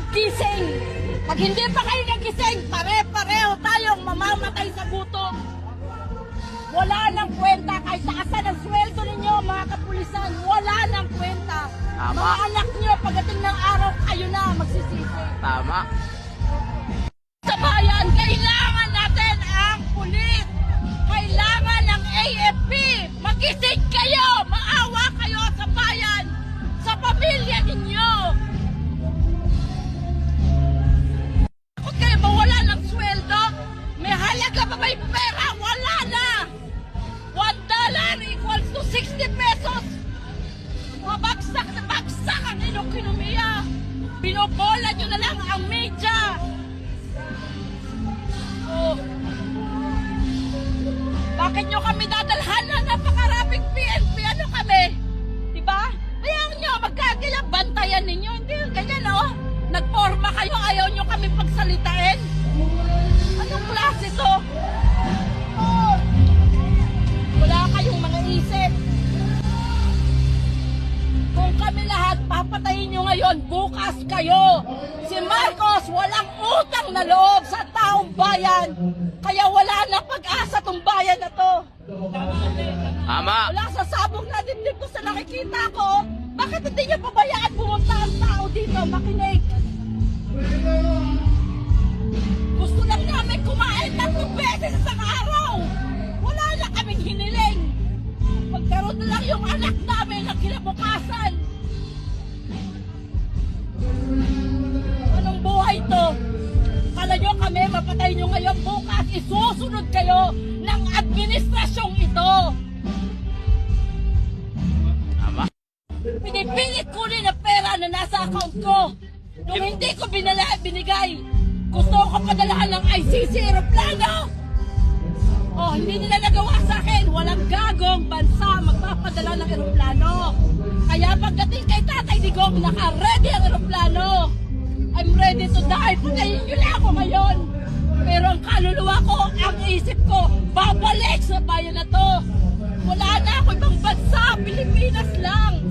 magkising. Pag hindi pa kayo nagising, pare-pareho tayong mamamatay sa gutom. Wala nang kwenta kahit taasan ang sweldo ninyo, mga kapulisan. Wala nang kwenta. Tama. Mga anak nyo, pagdating ng araw, kayo na magsisisi. Tama. Sa bayan, kailangan natin ang pulis. Kailangan ng AFP. Magising kayo. Maawa kayo sa bayan. Sa pamilya ninyo. Kung kayo mawala ng sweldo, may halaga pa may pera. Wala na. $1 equals to 60 pesos. Mabagsak na bagsak ang inyong ekonomiya. Binobola nyo na lang ang media. Oh. Bakit nyo kami dadalhan na napakaraming PNP? Ano kami? Diba? Ayaw nyo, magkagaya, bantayan ninyo. Hindi, ganyan oh. Nagporma kayo, ayaw nyo kami pagsalitain. Anong klase to? Oh. Wala kayong mga isip. Kung kami lahat papatayin nyo ngayon, bukas kayo. Si Marcos walang utang na loob sa taong bayan. Kaya wala na pag-asa tong bayan na to. Tama. Wala sa sabong na dibdib ko sa nakikita ko. Bakit hindi niyo pabayaan pumunta ang tao dito makinig? Gusto lang namin kumain 3 beses sa araw. Wala na kaming hiniling. Magkaroon na lang yung anak namin ng kinabukasan. Anong buhay to? Kala nyo kami, mapatay nyo ngayon, bukas isusunod kayo ng administrasyong ito. Tama. Pinipilit kunin ang pera na nasa account ko. Nung hindi ko binigay, gusto ko padalahan ng ICC aeroplano. Oh, hindi nila nagawa sa akin. Walang gagong bansa magpapadala ng aeroplano. Kaya pagdating kay Tatay Digong, naka-ready ang aeroplano. I'm ready to die. Patayin nyo na ako ngayon. Pero ang kaluluwa ko, ang isip ko, babalik sa bayan na to. Wala na ako ibang bansa. Pilipinas lang.